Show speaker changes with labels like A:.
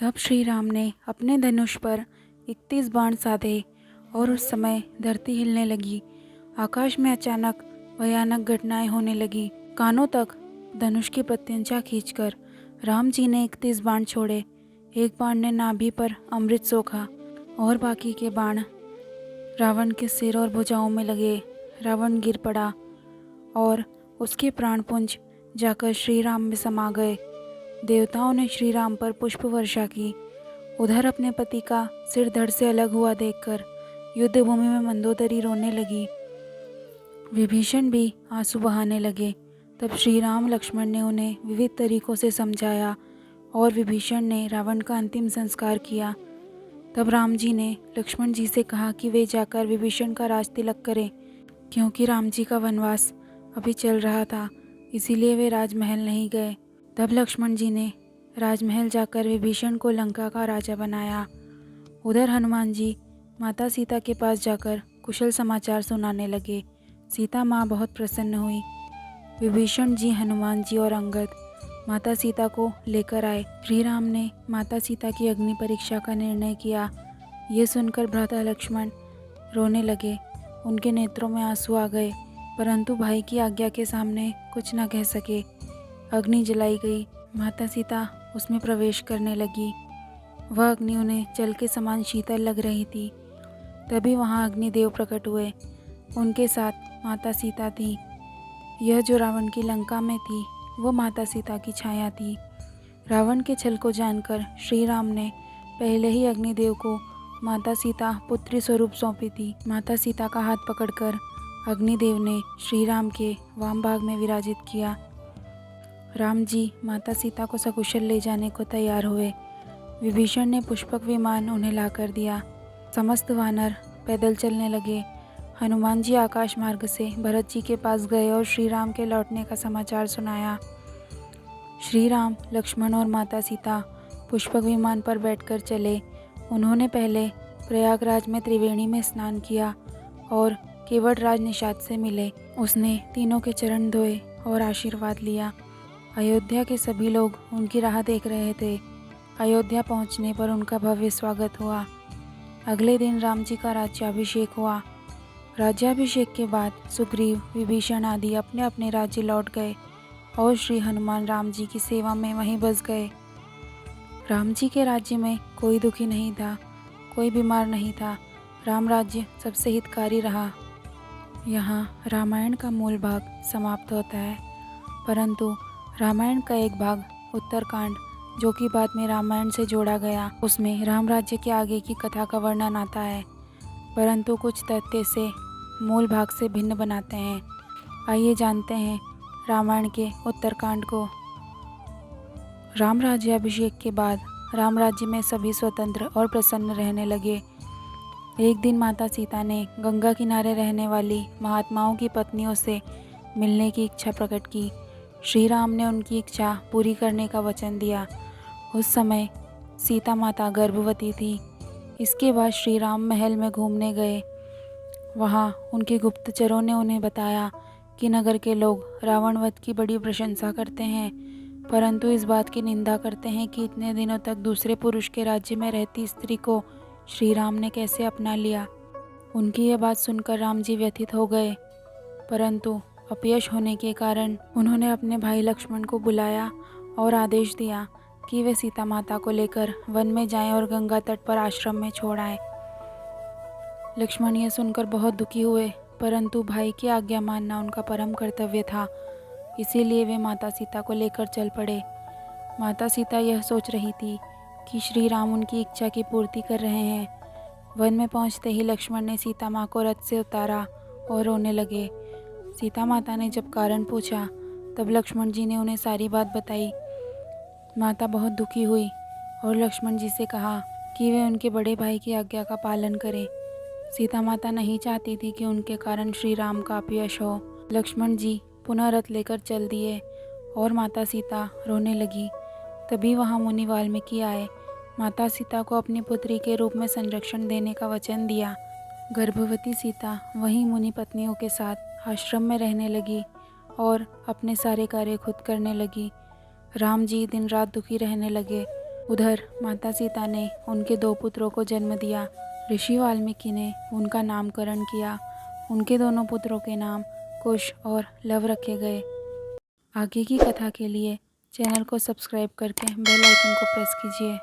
A: तब श्री राम ने अपने धनुष पर 31 बाण साधे और उस समय धरती हिलने लगी। आकाश में अचानक भयानक घटनाएं होने लगी। कानों तक धनुष की प्रत्यंचा खींचकर राम जी ने 31 बाण छोड़े। एक बाण ने नाभि पर अमृत सोखा और बाकी के बाण रावण के सिर और भुजाओं में लगे। रावण गिर पड़ा और उसके प्राणपुंज जाकर श्री राम में समा गए। देवताओं ने श्री राम पर पुष्प वर्षा की। उधर अपने पति का सिर धड़ से अलग हुआ देखकर युद्ध भूमि में मंदोदरी रोने लगी। विभीषण भी आंसू बहाने लगे। तब श्री राम लक्ष्मण ने उन्हें विविध तरीकों से समझाया और विभीषण ने रावण का अंतिम संस्कार किया। तब राम जी ने लक्ष्मण जी से कहा कि वे जाकर विभीषण का राज तिलक करें, क्योंकि राम जी का वनवास अभी चल रहा था, इसीलिए वे राजमहल नहीं गए। तब लक्ष्मण जी ने राजमहल जाकर विभीषण को लंका का राजा बनाया। उधर हनुमान जी माता सीता के पास जाकर कुशल समाचार सुनाने लगे। सीता माँ बहुत प्रसन्न हुई। विभीषण जी, हनुमान जी और अंगद माता सीता को लेकर आए। श्री राम ने माता सीता की अग्नि परीक्षा का निर्णय किया। ये सुनकर भ्राता लक्ष्मण रोने लगे। उनके नेत्रों में आंसू आ गए, परंतु भाई की आज्ञा के सामने कुछ न कह सके। अग्नि जलाई गई। माता सीता उसमें प्रवेश करने लगी। वह अग्नि उन्हें जल के समान शीतल लग रही थी। तभी वहाँ अग्निदेव प्रकट हुए। उनके साथ माता सीता थी। यह जो रावण की लंका में थी वो माता सीता की छाया थी। रावण के छल को जानकर श्री राम ने पहले ही अग्निदेव को माता सीता पुत्री स्वरूप सौंपी थी। माता सीता का हाथ पकड़कर अग्निदेव ने श्री राम के वाम भाग में विराजित किया। राम जी माता सीता को सकुशल ले जाने को तैयार हुए। विभीषण ने पुष्पक विमान उन्हें ला कर दिया। समस्त वानर पैदल चलने लगे। हनुमान जी आकाश मार्ग से भरत जी के पास गए और श्री राम के लौटने का समाचार सुनाया। श्री राम, लक्ष्मण और माता सीता पुष्पक विमान पर बैठकर चले। उन्होंने पहले प्रयागराज में त्रिवेणी में स्नान किया और केवटराज निषाद से मिले। उसने तीनों के चरण धोए और आशीर्वाद लिया। अयोध्या के सभी लोग उनकी राह देख रहे थे। अयोध्या पहुंचने पर उनका भव्य स्वागत हुआ। अगले दिन राम जी का राज्याभिषेक हुआ। राज्याभिषेक के बाद सुग्रीव, विभीषण आदि अपने अपने राज्य लौट गए और श्री हनुमान राम जी की सेवा में वहीं बस गए। राम जी के राज्य में कोई दुखी नहीं था, कोई बीमार नहीं था। राम राज्य सबसे हितकारी रहा। यहाँ रामायण का मूल भाग समाप्त होता है, परंतु रामायण का एक भाग उत्तरकांड, जो कि बाद में रामायण से जोड़ा गया, उसमें राम राज्य के आगे की कथा का वर्णन आता है, परंतु कुछ तथ्य से मूल भाग से भिन्न बनाते हैं। आइए जानते हैं रामायण के उत्तरकांड को। राम राज्याभिषेक के बाद राम राज्य में सभी स्वतंत्र और प्रसन्न रहने लगे। एक दिन माता सीता ने गंगा किनारे रहने वाली महात्माओं की पत्नियों से मिलने की इच्छा प्रकट की। श्री राम ने उनकी इच्छा पूरी करने का वचन दिया। उस समय सीता माता गर्भवती थी। इसके बाद श्री राम महल में घूमने गए। वहाँ उनके गुप्तचरों ने उन्हें बताया कि नगर के लोग रावण वध की बड़ी प्रशंसा करते हैं, परंतु इस बात की निंदा करते हैं कि इतने दिनों तक दूसरे पुरुष के राज्य में रहती स्त्री को श्री राम ने कैसे अपना लिया। उनकी यह बात सुनकर राम जी व्यथित हो गए, परंतु अपयश होने के कारण उन्होंने अपने भाई लक्ष्मण को बुलाया और आदेश दिया कि वे सीता माता को लेकर वन में जाएं और गंगा तट पर आश्रम में छोड़ आएं। लक्ष्मण यह सुनकर बहुत दुखी हुए, परंतु भाई की आज्ञा मानना उनका परम कर्तव्य था, इसीलिए वे माता सीता को लेकर चल पड़े। माता सीता यह सोच रही थी कि श्री राम उनकी इच्छा की पूर्ति कर रहे हैं। वन में पहुंचते ही लक्ष्मण ने सीता माँ को रथ से उतारा और रोने लगे। सीता माता ने जब कारण पूछा, तब लक्ष्मण जी ने उन्हें सारी बात बताई। माता बहुत दुखी हुई और लक्ष्मण जी से कहा कि वे उनके बड़े भाई की आज्ञा का पालन करें। सीता माता नहीं चाहती थी कि उनके कारण श्री राम का अपयश हो। लक्ष्मण जी पुनः रथ लेकर चल दिए और माता सीता रोने लगी। तभी वहाँ मुनि वाल्मीकि आए। माता सीता को अपनी पुत्री के रूप में संरक्षण देने का वचन दिया। गर्भवती सीता वहीं मुनि पत्नियों के साथ आश्रम में रहने लगी और अपने सारे कार्य खुद करने लगी। राम जी दिन रात दुखी रहने लगे उधर माता सीता ने उनके 2 पुत्रों को जन्म दिया। ऋषि वाल्मीकि ने उनका नामकरण किया। उनके दोनों पुत्रों के नाम कुश और लव रखे गए। आगे की कथा के लिए चैनल को सब्सक्राइब करके बेल आइकन को प्रेस कीजिए।